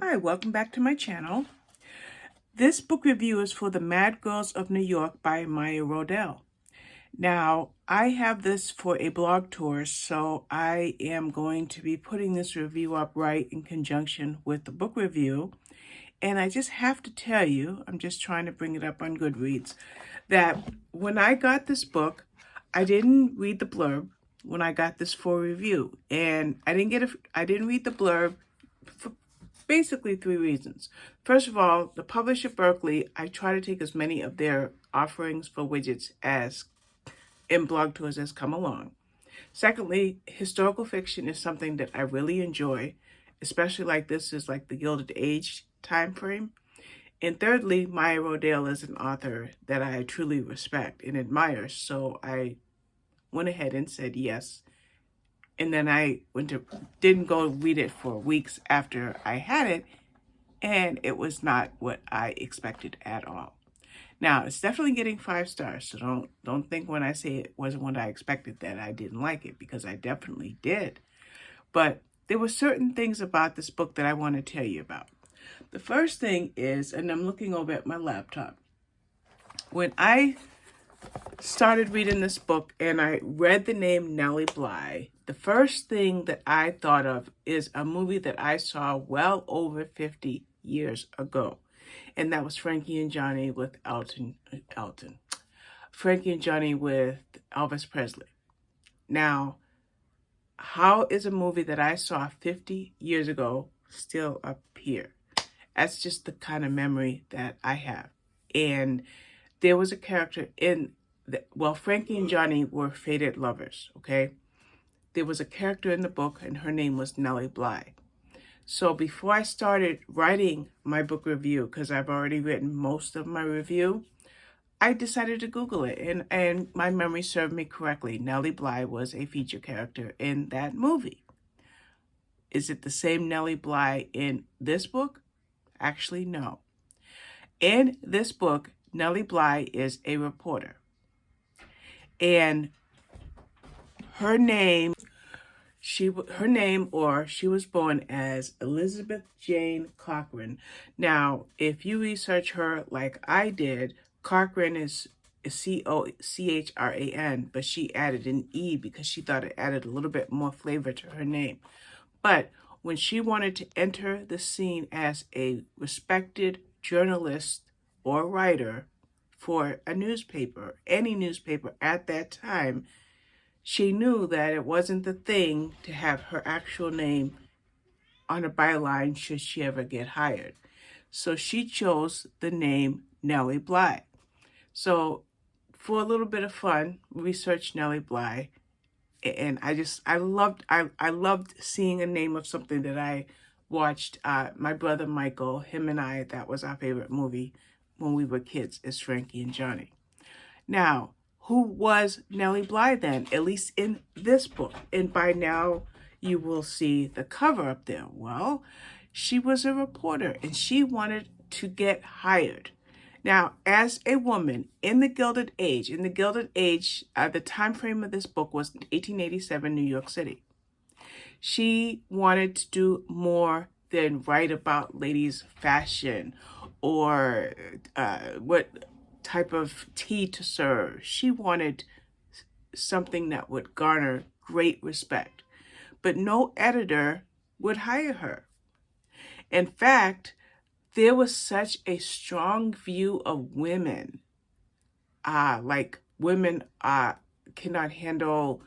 Hi, welcome back to my channel. This book review is for The Mad Girls of New York by Maya Rodale. Now, I have this for a blog tour, so I am going to be putting this review up right in conjunction with the book review. And I just have to tell you, I'm just trying to bring it up on Goodreads, that when I got this book, I didn't read the blurb when I got this for review. And I didn't read the blurb for basically three reasons. First of all, the publisher Berkeley, I try to take as many of their offerings for widgets as in blog tours as come along. Secondly, historical fiction is something that I really enjoy, especially like this is like the Gilded Age time frame. And thirdly, Maya Rodale is an author that I truly respect and admire, so I went ahead and said yes. And then I didn't go read it for weeks after I had it, and it was not what I expected at all. Now, it's definitely getting 5 stars, so don't think when I say it wasn't what I expected that I didn't like it, because I definitely did. But there were certain things about this book that I want to tell you about. The first thing is, and I'm looking over at my laptop, when I started reading this book and I read the name Nellie Bly, the first thing that I thought of is a movie that I saw well over 50 years ago. And that was Frankie and Johnny with Frankie and Johnny with Elvis Presley. Now, how is a movie that I saw 50 years ago still up here? That's just the kind of memory that I have. And there was a character in Frankie and Johnny were fated lovers, okay? There was a character in the book, and her name was Nellie Bly. So before I started writing my book review, because I've already written most of my review, I decided to Google it, and my memory served me correctly. Nellie Bly was a feature character in that movie. Is it the same Nellie Bly in this book? Actually, no. In this book, Nellie Bly is a reporter. And her name, she was born as Elizabeth Jane Cochran. Now, if you research her like I did, Cochran is Cochran, but she added an E because she thought it added a little bit more flavor to her name. But when she wanted to enter the scene as a respected journalist or writer for a newspaper, any newspaper at that time, she knew that it wasn't the thing to have her actual name on a byline should she ever get hired. So she chose the name Nellie Bly. So for a little bit of fun, researched Nellie Bly, and I loved seeing a name of something that I watched. My brother Michael, him and I, that was our favorite movie when we were kids, is Frankie and Johnny. Now, who was Nellie Bly then, at least in this book? And by now, you will see the cover up there. Well, she was a reporter, and she wanted to get hired. Now, as a woman in the Gilded Age, the time frame of this book was 1887 New York City. She wanted to do more than write about ladies' fashion or what type of tea to serve. She wanted something that would garner great respect, but no editor would hire her. In fact, there was such a strong view of women, like women cannot handle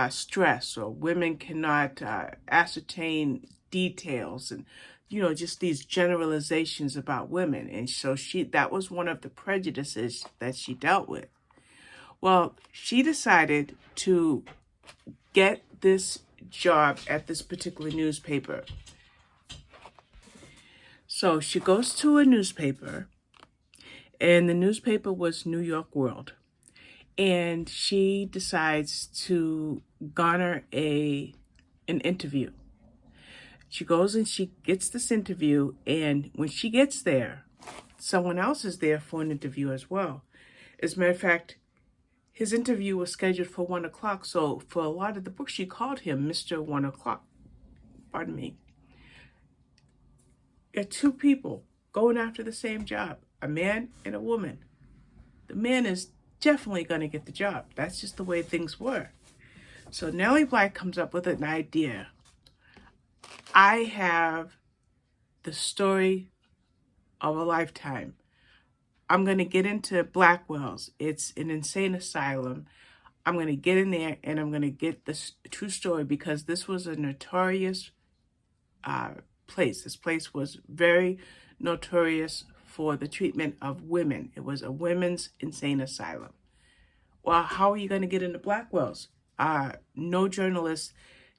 stress, or women cannot ascertain details, and just these generalizations about women. And so that was one of the prejudices that she dealt with. Well, she decided to get this job at this particular newspaper. So she goes to a newspaper, and the newspaper was New York World. And she decides to garner an interview. She goes and she gets this interview, and when she gets there, someone else is there for an interview as well. As a matter of fact, his interview was scheduled for 1 o'clock, so for a lot of the book, she called him Mr. 1 o'clock. Pardon me. You're two people going after the same job, a man and a woman. The man is definitely going to get the job. That's just the way things were. So Nellie Bly comes up with an idea. I have the story of a lifetime. I'm going to get into Blackwell's. It's an insane asylum. I'm going to get in there and I'm going to get this true story, because this was a notorious place. This place was very notorious for the treatment of women. It was a women's insane asylum. Well, how are you going to get into Blackwell's? No journalist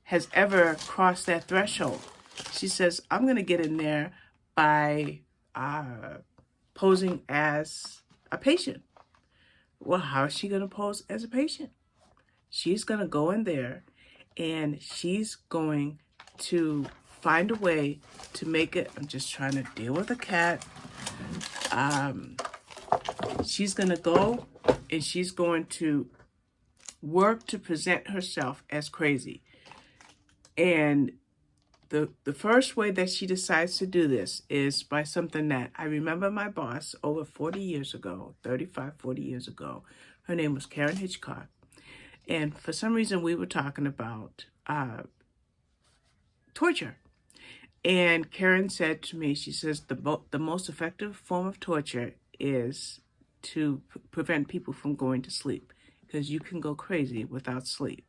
has ever crossed that threshold. She says, I'm going to get in there by posing as a patient. Well, how is she going to pose as a patient? She's going to go in there and she's going to find a way to make it. I'm just trying to deal with a cat. She's going to go and she's going to work to present herself as crazy. And the first way that she decides to do this is by something that I remember my boss over 40 years ago, 35, 40 years ago. Her name was Karen Hitchcock. And for some reason, we were talking about torture. And Karen said to me, she says, the most effective form of torture is to prevent people from going to sleep, because you can go crazy without sleep.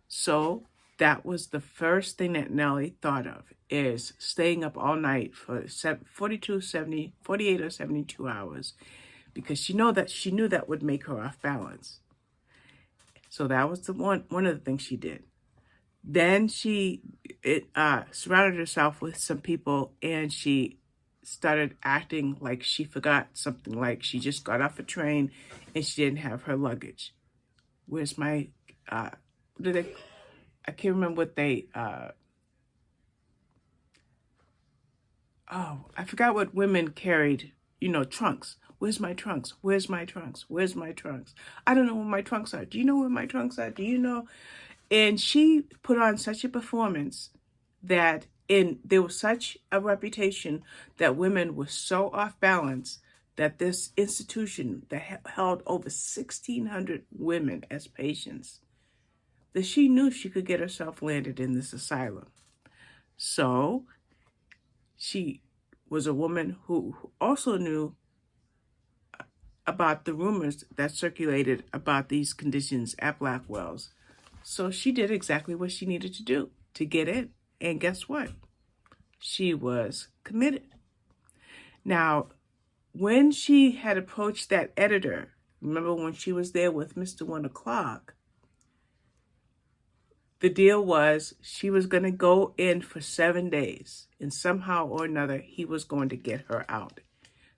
So that was the first thing that Nellie thought of, is staying up all night for 48 or 72 hours, because she knew that would make her off balance. So that was one of the things she did. Then she surrounded herself with some people, and she started acting like she forgot something, like she just got off a train and she didn't have her luggage. Where's my, I can't remember what they, I forgot what women carried, trunks. Where's my trunks? Where's my trunks? Where's my trunks? I don't know where my trunks are. Do you know where my trunks are? Do you know? And she put on such a performance that there was such a reputation that women were so off balance that this institution that held over 1,600 women as patients, that she knew she could get herself landed in this asylum. So she was a woman who also knew about the rumors that circulated about these conditions at Blackwell's. So she did exactly what she needed to do to get in. And guess what? She was committed. Now, when she had approached that editor, remember when she was there with Mr. 1 o'clock, the deal was she was going to go in for 7 days, and somehow or another, he was going to get her out.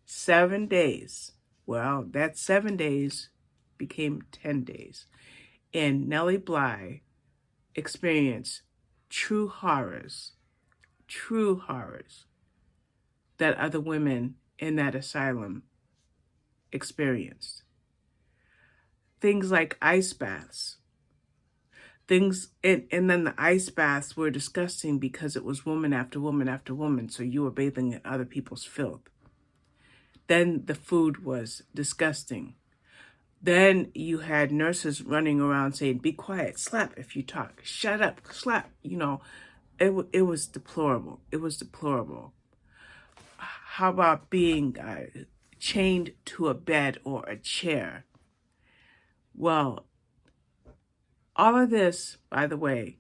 7 days. Well, that 7 days became 10 days. And Nellie Bly experienced true horrors that other women in that asylum experienced. Things like ice baths. And then the ice baths were disgusting because it was woman after woman after woman, so you were bathing in other people's filth. Then the food was disgusting. Then you had nurses running around saying, be quiet, slap if you talk, shut up, slap. It was deplorable. It was deplorable. How about being chained to a bed or a chair? Well, all of this, by the way,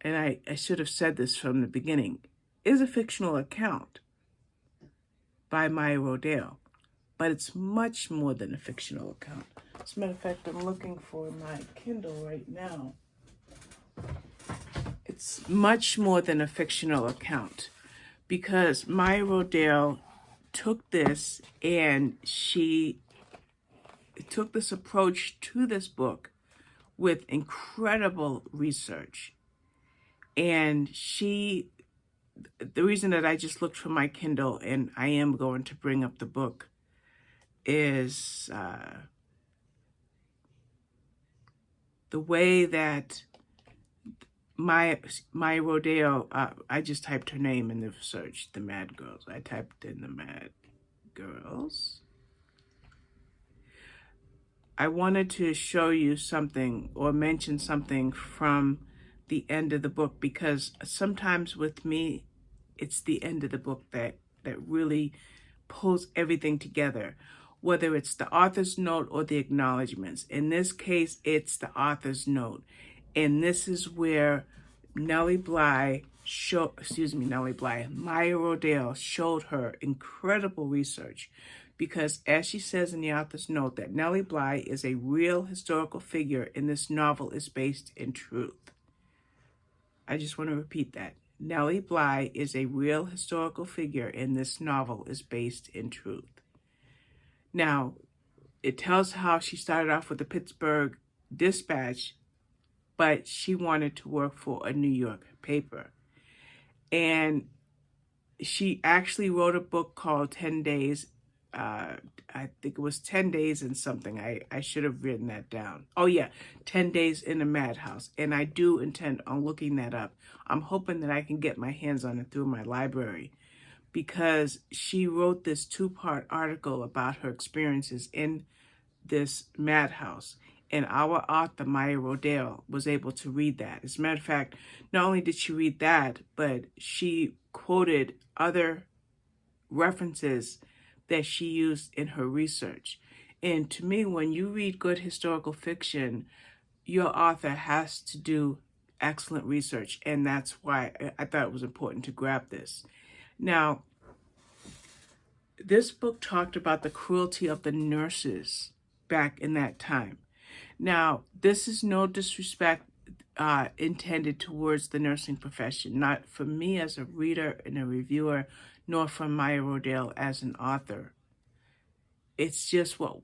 and I should have said this from the beginning, is a fictional account by Maya Rodale, but it's much more than a fictional account. As a matter of fact, I'm looking for my Kindle right now. It's much more than a fictional account, because Maya Rodale took this and she took this approach to this book with incredible research. And the reason that I just looked for my Kindle, and I am going to bring up the book, is the way that My Rodale, I just typed her name in the search, the Mad Girls. I typed in the Mad Girls. I wanted to show you something or mention something from the end of the book, because sometimes with me, it's the end of the book that really pulls everything together, whether it's the author's note or the acknowledgments. In this case, it's the author's note. And this is where Maya Rodale showed her incredible research, because as she says in the author's note, that Nellie Bly is a real historical figure and this novel is based in truth. I just want to repeat that. Nellie Bly is a real historical figure and this novel is based in truth. Now, it tells how she started off with the Pittsburgh Dispatch, but she wanted to work for a New York paper. And she actually wrote a book called 10 Days. I think it was 10 Days and something. I should have written that down. Oh yeah, 10 Days in a Madhouse. And I do intend on looking that up. I'm hoping that I can get my hands on it through my library, because she wrote this 2-part article about her experiences in this madhouse. And our author, Maya Rodale, was able to read that. As a matter of fact, not only did she read that, but she quoted other references that she used in her research. And to me, when you read good historical fiction, your author has to do excellent research. And that's why I thought it was important to grab this. Now, this book talked about the cruelty of the nurses back in that time. Now, this is no disrespect intended towards the nursing profession, not from me as a reader and a reviewer, nor from Maya Rodale as an author. It's just what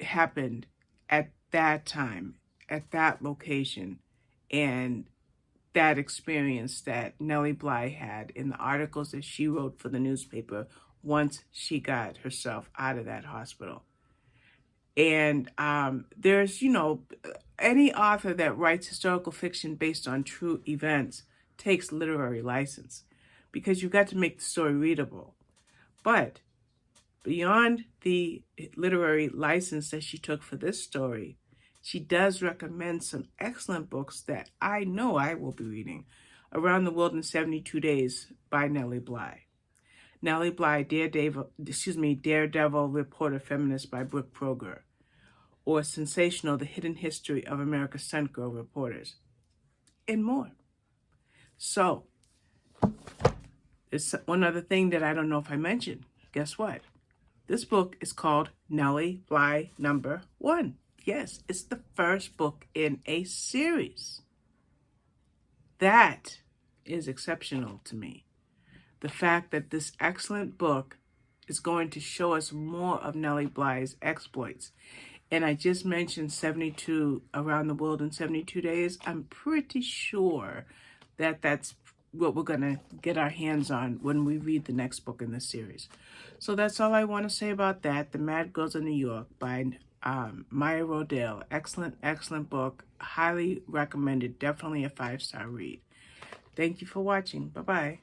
happened at that time, at that location, and that experience that Nellie Bly had in the articles that she wrote for the newspaper once she got herself out of that hospital. And there's, any author that writes historical fiction based on true events takes literary license, because you've got to make the story readable. But beyond the literary license that she took for this story, she does recommend some excellent books that I know I will be reading. Around the World in 72 Days by Nellie Bly. Nellie Bly, Daredevil Reporter Feminist by Brooke Proger. Or Sensational, The Hidden History of America's Stunt Girl Reporters. And more. So, there's one other thing that I don't know if I mentioned. Guess what? This book is called Nellie Bly Number 1. Yes, it's the first book in a series. That is exceptional to me. The fact that this excellent book is going to show us more of Nellie Bly's exploits. And I just mentioned 72 Around the World in 72 Days. I'm pretty sure that that's what we're going to get our hands on when we read the next book in this series. So that's all I want to say about that. The Mad Girls of New York by Maya Rodale. Excellent, excellent book. Highly recommended. Definitely a 5-star read. Thank you for watching. Bye-bye.